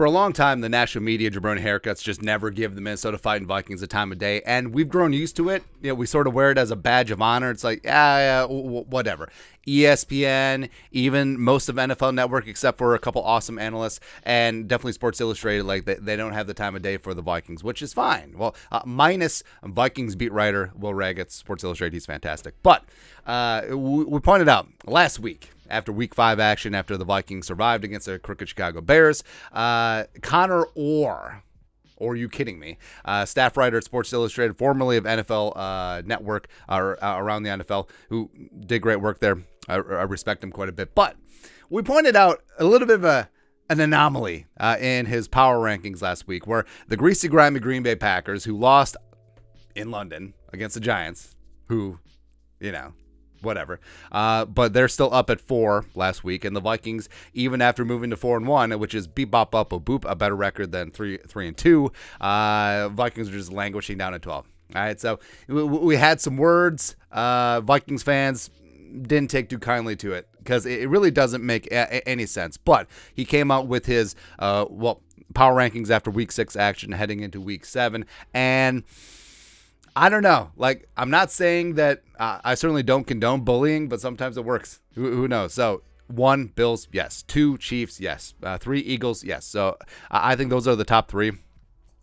For a long time, the national media, jabroni haircuts, just never give the Minnesota Fighting Vikings a time of day, and we've grown used to it. We sort of wear it as a badge of honor. It's like, whatever. ESPN, even most of NFL Network, except for a couple awesome analysts, and definitely Sports Illustrated, like they don't have the time of day for the Vikings, which is fine. Well, minus Vikings beat writer Will Raggett, Sports Illustrated, he's fantastic. But we pointed out last week, after Week 5 action, after the Vikings survived against the crooked Chicago Bears, Connor Orr, are you kidding me? Staff writer at Sports Illustrated, formerly of NFL Network, around the NFL, who did great work there. I respect him quite a bit. But we pointed out a little bit of an anomaly in his power rankings last week, where the Greasy, Grimy Green Bay Packers, who lost in London against the Giants, who, whatever. But they're still up at 4 last week, and the Vikings, even after moving to 4-1, which is beep bop up a boop, a better record than 3-2. Vikings are just languishing down at 12. All right, so we had some words. Vikings fans didn't take too kindly to it because it really doesn't make any sense. But he came out with his power rankings after Week 6 action, heading into Week 7, and I don't know. Like, I'm not saying that I certainly don't condone bullying, but sometimes it works. Who knows? So 1, Bills, yes. 2, Chiefs, yes. 3, Eagles, yes. So I think those are the top 3.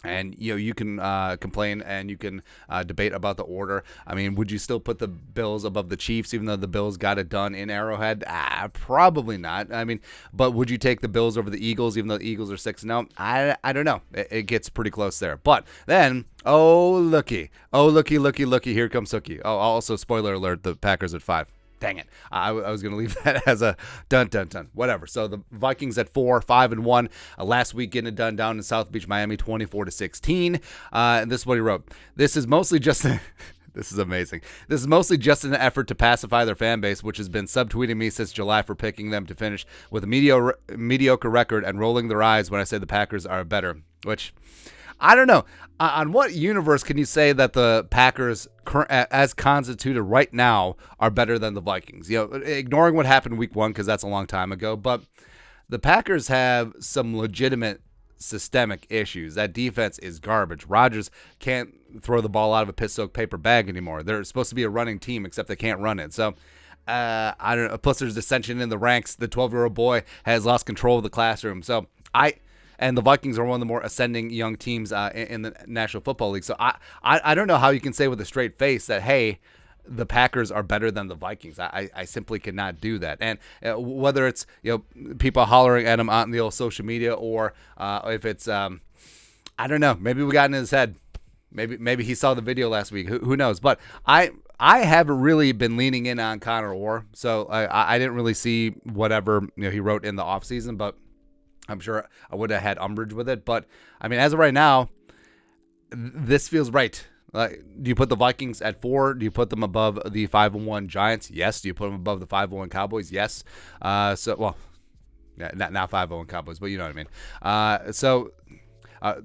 And, you can complain and you can debate about the order. I mean, would you still put the Bills above the Chiefs, even though the Bills got it done in Arrowhead? Probably not. I mean, but would you take the Bills over the Eagles, even though the Eagles are 6-0? I don't know. It gets pretty close there. But then, looky, here comes Hookie. Oh, also, spoiler alert, the Packers at 5. Dang it. I was going to leave that as a dun. Whatever. So the Vikings at 4, 5-1. Last week getting it done down in South Beach, Miami, 24-16. And this is what he wrote. This is mostly just... This is amazing. This is mostly just an effort to pacify their fan base, which has been subtweeting me since July for picking them to finish with a mediocre record and rolling their eyes when I say the Packers are better, which... I don't know. On what universe can you say that the Packers, as constituted right now, are better than the Vikings? Ignoring what happened Week 1, because that's a long time ago, but the Packers have some legitimate systemic issues. That defense is garbage. Rodgers can't throw the ball out of a piss-soaked paper bag anymore. They're supposed to be a running team, except they can't run it. So, I don't know. Plus, there's dissension in the ranks. The 12-year-old boy has lost control of the classroom. So, and the Vikings are one of the more ascending young teams in the National Football League. So I don't know how you can say with a straight face that, hey, the Packers are better than the Vikings. I simply cannot do that. And whether it's people hollering at him on the old social media, or if it's I don't know, maybe we got in his head. Maybe he saw the video last week. Who knows? But I haven't really been leaning in on Connor Orr, so I didn't really see whatever he wrote in the offseason, but I'm sure I would have had umbrage with it. But, I mean, as of right now, this feels right. Do you put the Vikings at 4? Do you put them above the 5-1 Giants? Yes. Do you put them above the 5-1 Cowboys? Yes. Not 5-0 Cowboys, but you know what I mean.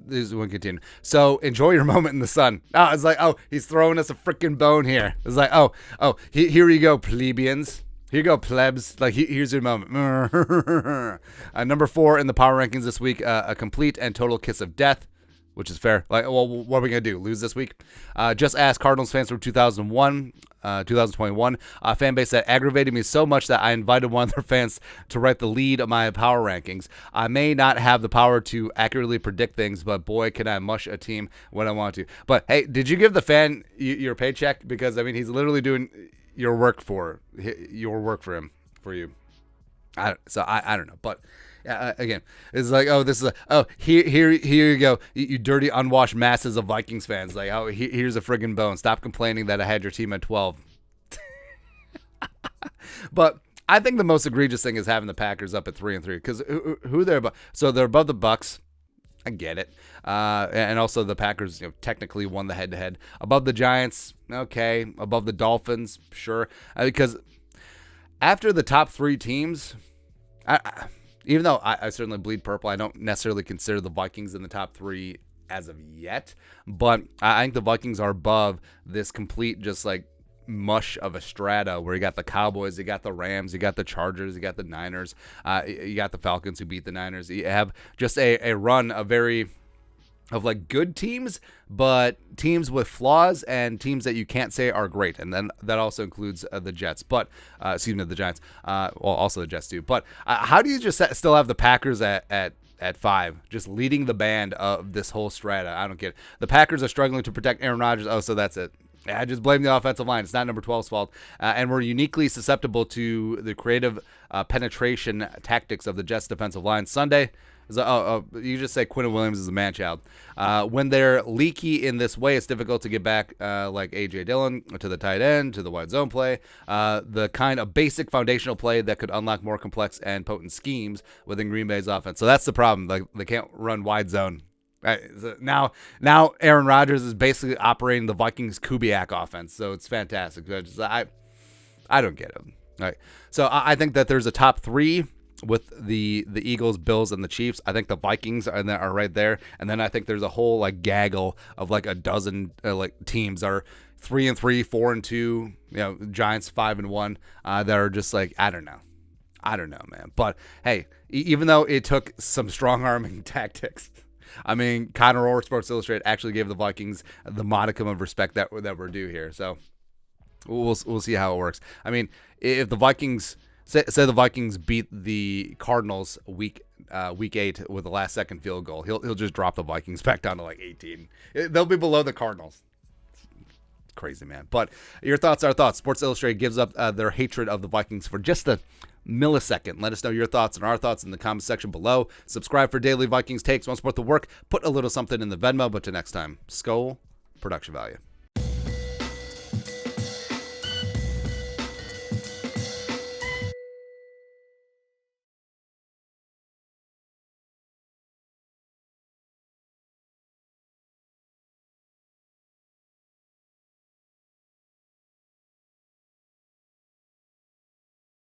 This is one continue. So enjoy your moment in the sun. It's like, he's throwing us a freaking bone here. It's like, here you go, plebeians. Here you go, plebs. Like, here's your moment. Number 4 in the power rankings this week, a complete and total kiss of death, which is fair. Like, well, what are we going to do? Lose this week? Just ask Cardinals fans from 2021, a fan base that aggravated me so much that I invited one of their fans to write the lead of my power rankings. I may not have the power to accurately predict things, but boy, can I mush a team when I want to. But, hey, did you give the fan your paycheck? Because, I mean, he's literally doing... your work for him, for you. I don't know, but again, it's like, here you go, you dirty unwashed masses of Vikings fans. Like, here's a friggin' bone. Stop complaining that I had your team at 12. But I think the most egregious thing is having the Packers up at 3-3, because who they're above. So they're above the Bucks. I get it. And also the Packers, technically won the head-to-head. Above the Giants, okay. Above the Dolphins, sure. Because after the top 3 teams, even though I certainly bleed purple, I don't necessarily consider the Vikings in the top 3 as of yet. But I think the Vikings are above this complete, just like, mush of a strata where you got the Cowboys, you got the Rams, you got the Chargers, you got the Niners, you got the Falcons who beat the Niners. You have just a run of like good teams, but teams with flaws and teams that you can't say are great. And then that also includes the Jets, but the Giants, well, also the Jets too. But how do you just still have the Packers at 5, just leading the band of this whole strata? I don't get it. The Packers are struggling to protect Aaron Rodgers. Oh, so that's it. I just blame the offensive line. It's not number 12's fault. And we're uniquely susceptible to the creative penetration tactics of the Jets defensive line. Sunday, you just say Quinn Williams is a man-child. When they're leaky in this way, it's difficult to get back like A.J. Dillon to the tight end, to the wide zone play, the kind of basic foundational play that could unlock more complex and potent schemes within Green Bay's offense. So that's the problem. Like, they can't run wide zone. So now Aaron Rodgers is basically operating the Vikings Kubiak offense, so it's fantastic. I don't get it. All right. So I think that there's a top 3 with the Eagles, Bills, and the Chiefs. I think the Vikings are right there, and then I think there's a whole like gaggle of like a dozen like teams are 3-3, 4-2. Giants 5-1 that are just like I don't know, man. But hey, even though it took some strong arming tactics. I mean, Conor Orr, Sports Illustrated, actually gave the Vikings the modicum of respect that we're due here. So we'll see how it works. I mean, if the Vikings say the Vikings beat the Cardinals week 8 with the last second field goal, he'll just drop the Vikings back down to like 18. They'll be below the Cardinals. It's crazy, man. But your thoughts are thoughts. Sports Illustrated gives up their hatred of the Vikings for just a millisecond. Let us know your thoughts and our thoughts in the comment section below. Subscribe for daily Vikings takes. Want to support the work? Put a little something in the Venmo. But till next time, Skull Production Value.